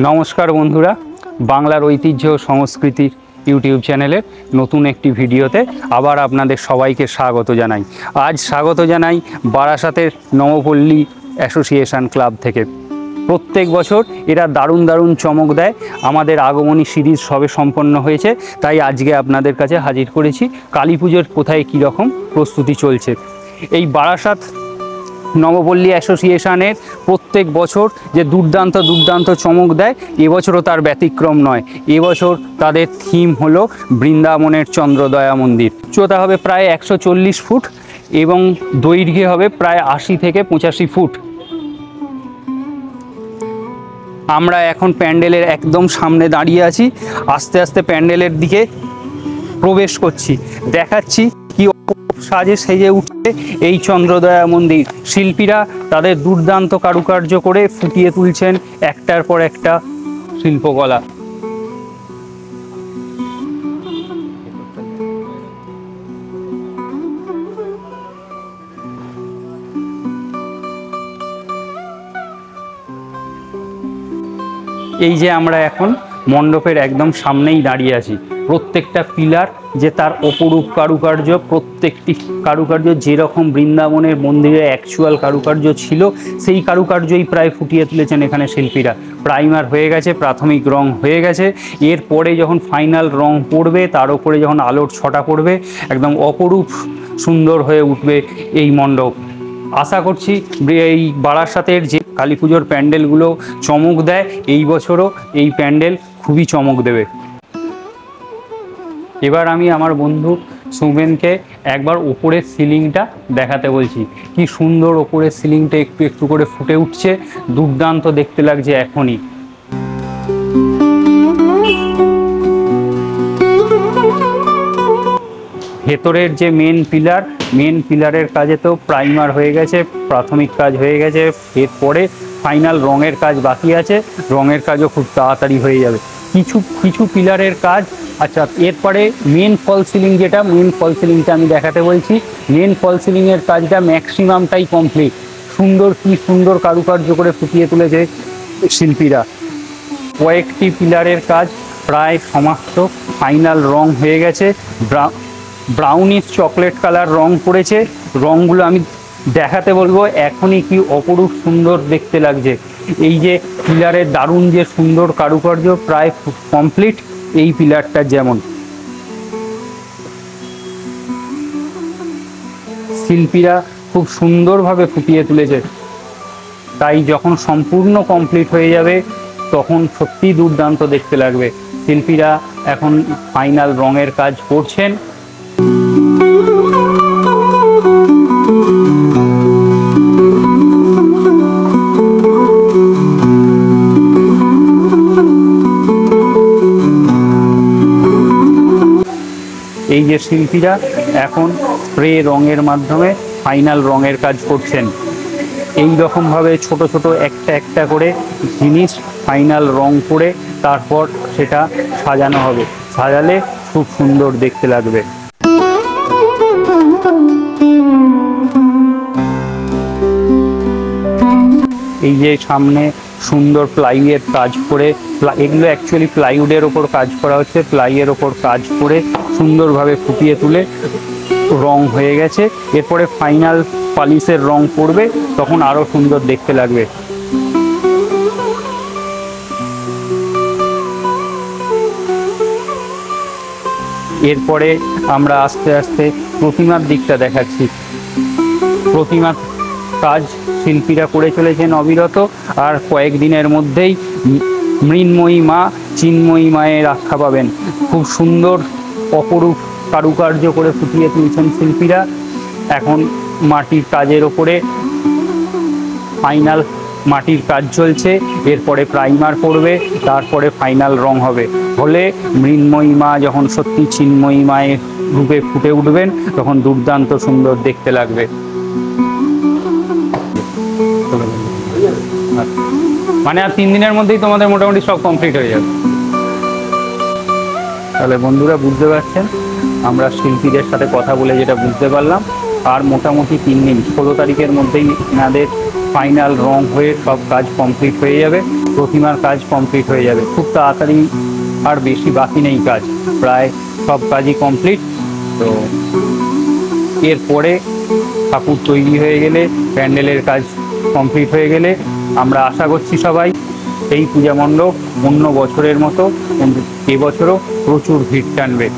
নমস্কার বন্ধুরা, বাংলার ঐতিহ্য সংস্কৃতির ইউটিউব চ্যানেলের নতুন একটি ভিডিওতে আবার আপনাদের সবাইকে স্বাগত জানাই। আজ স্বাগত জানাই বারাসাতের নবপল্লী অ্যাসোসিয়েশন ক্লাব থেকে। প্রত্যেক বছর এরা দারুণ দারুণ চমক দেয়। আমাদের আগমনী সিরিজ সবে সম্পন্ন হয়েছে, তাই আজকে আপনাদের কাছে হাজির করেছি কালী পুজোর কোথায় কীরকম প্রস্তুতি চলছে। এই বারাসাত নবপল্লী অ্যাসোসিয়েশনের প্রত্যেক বছর যে দুর্দান্ত চমক দেয়, এবছরও তার ব্যতিক্রম নয়। এবছর তাদের থিম হলো বৃন্দাবনের চন্দ্রদয়া মন্দির। উচ্চতা হবে প্রায় 140 ফুট এবং দৈর্ঘ্যে হবে প্রায় 80 থেকে 85 ফুট। আমরা এখন প্যান্ডেলের একদম সামনে দাঁড়িয়ে আছি। আস্তে আস্তে প্যান্ডেলের দিকে প্রবেশ করছি, দেখাচ্ছি কি সাজে সেজে উঠছে এই চন্দ্রদয়া মন্দির। শিল্পীরা তাদের দুর্দান্ত কারুকার্য করে ফুটিয়ে তুলছেন একটার পর একটা শিল্পকলা। এই যে আমরা এখন মণ্ডপের একদম সামনেই দাঁড়িয়ে আছি। প্রত্যেকটা পিলার যে তার অপরূপ কারুকার্য, প্রত্যেকটি কারুকার্য যেরকম বৃন্দাবনের মন্দিরে অ্যাকচুয়াল কারুকার্য ছিল, সেই কারুকার্যই প্রায় ফুটিয়ে তুলেছেন এখানে শিল্পীরা। প্রাইমার হয়ে গেছে, প্রাথমিক রং হয়ে গেছে, এরপরে যখন ফাইনাল রং পড়বে, তার উপরে যখন আলোর ছটা পড়বে, একদম অপরূপ সুন্দর হয়ে উঠবে এই মণ্ডপ। আশা করছি এই বারাসাতের যে কালী পুজোর প্যান্ডেলগুলো চমক দেয়, এই বছরও এই প্যান্ডেল খুবই চমক দেবে। এবার আমি আমার বন্ধু সৌমেনকে একবার ওপরের সিলিংটা দেখাতে বলছি। কি সুন্দর ওপরের সিলিংটা একটু একটু করে ফুটে উঠছে, দুর্দান্ত দেখতে লাগছে এখনই। ভেতরের যে মেন পিলারের কাজে তো প্রাইমার হয়ে গেছে, প্রাথমিক কাজ হয়ে গেছে, এরপরে ফাইনাল রঙের কাজ বাকি আছে। রঙের কাজও খুব তাড়াতাড়ি হয়ে যাবে। কিছু পিলারের কাজ। আচ্ছা, এরপরে মেন ফল সিলিংটা আমি দেখাতে বলছি। মেন ফল সিলিংয়ের কাজটা ম্যাক্সিমামটাই কমপ্লিট। কি সুন্দর কারুকার্য করে ফুটিয়ে তুলেছে শিল্পীরা। কয়েকটি পিলারের কাজ প্রায় সমাপ্ত, ফাইনাল রং হয়ে গেছে। ব্রাউনিশ চকলেট কালার রং পড়েছে। রঙগুলো আমি দেখাতে বলবো, এখনই কি অপরূপ সুন্দর দেখতে লাগছে। এই যে পিলারের দারুণ যে সুন্দর কারুকার্য প্রায় কমপ্লিট। এই পিলারটা যেমন শিল্পীরা খুব সুন্দরভাবে ফুটিয়ে তুলেছে, তাই যখন সম্পূর্ণ কমপ্লিট হয়ে যাবে তখন সত্যি দুর্দান্ত দেখতে লাগবে। শিল্পীরা এখন ফাইনাল রঙের কাজ করছেন। এই যে শিল্পীরা এখন স্প্রে রঙের মাধ্যমে ফাইনাল রঙের কাজ করছেন। এই রকমভাবে ছোট ছোট একটা একটা করে জিনিস ফাইনাল রং করে তারপর সেটা সাজানো হবে। সাজালে খুব সুন্দর দেখতে লাগবে। এই যে সামনে সুন্দর প্লাইয়ের কাজ করে, এগুলো অ্যাকচুয়ালি প্লাইউডের ওপর কাজ করা হচ্ছে, প্লাইয়ের ওপর কাজ করে সুন্দরভাবে ফুটিয়ে তুলে রং হয়ে গেছে। এরপরে ফাইনাল পলিশের রং পড়বে, তখন আরও সুন্দর দেখতে লাগবে। এরপরে আমরা আস্তে আস্তে প্রতিমার দিকটা দেখাচ্ছি। প্রতিমার কাজ শিল্পীরা করে চলেছেন অবিরত, আর কয়েকদিনের মধ্যেই মৃন্ময়ী মা, চিন্ময়ী মায়ের আখ্যা পাবেন। খুব সুন্দর অপরূপ কারুকার্য করে ফুটিয়ে তুলছেন শিল্পীরা। এখন মাটির কাজের ওপরে ফাইনাল মাটির কাজ চলছে, এরপরে প্রাইমার পড়বে, তারপরে ফাইনাল রং হবে। হলে মৃন্ময়ী মা যখন সত্যি চিন্ময়ী মায়ের রূপে ফুটে উঠবেন, তখন দুর্দান্ত সুন্দর দেখতে লাগবে। মানে আর 3 দিনের মধ্যেই তোমাদের মোটামুটি সব কমপ্লিট হয়ে যাবে। তাহলে বন্ধুরা বুঝতে পারছেন, আমরা শিল্পীদের সাথে কথা বলে যেটা বুঝতে পারলাম, আর মোটামুটি 3 দিন 16 তারিখের মধ্যেই এনাদের ফাইনাল রং হয়ে সব কাজ কমপ্লিট হয়ে যাবে। প্রতিমার কাজ কমপ্লিট হয়ে যাবে খুব তাড়াতাড়ি। আর বেশি বাকি নেই কাজ, প্রায় সব কাজই কমপ্লিট। তো এরপরে ঠাকুর তৈরি হয়ে গেলে, প্যান্ডেলের কাজ কমপ্লিট হয়ে গেলে আমরা আশা করছি সবাই এই পূজা মণ্ডপ অন্য বছরের মতো এবছরও প্রচুর ভিড় টানবে।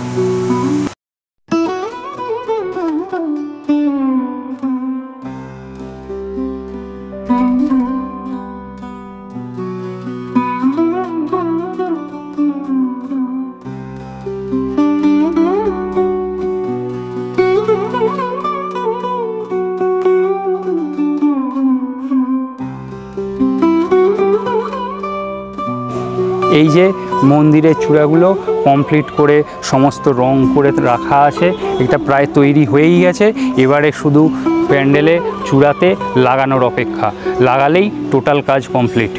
এই যে মন্দিরের চূড়াগুলো কমপ্লিট করে সমস্ত রং করে রাখা আছে, এটা প্রায় তৈরি হয়েই গেছে। এবারে শুধু প্যান্ডেলে চূড়াতে লাগানোর অপেক্ষা, লাগালেই টোটাল কাজ কমপ্লিট।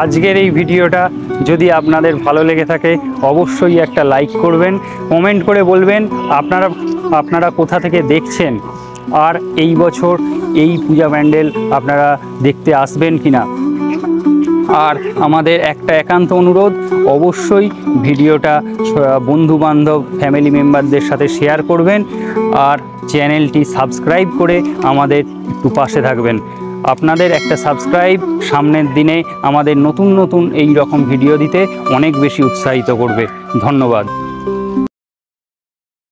আজকের এই ভিডিওটা যদি আপনাদের ভালো লেগে থাকে অবশ্যই একটা লাইক করবেন, কমেন্ট করে বলবেন আপনারা কোথা থেকে দেখছেন, আর এই বছর এই পূজা প্যান্ডেল আপনারা দেখতে আসবেন কিনা। আর আমাদের একটা একান্ত অনুরোধ, অবশ্যই ভিডিওটা বন্ধুবান্ধব ফ্যামিলি মেম্বারদের সাথে শেয়ার করবেন, আর চ্যানেলটি সাবস্ক্রাইব করে আমাদের একটু পাশে থাকবেন। আপনাদের একটা সাবস্ক্রাইব সামনের দিনে আমাদের নতুন নতুন এই রকম ভিডিও দিতে অনেক বেশি উৎসাহিত করবে। ধন্যবাদ।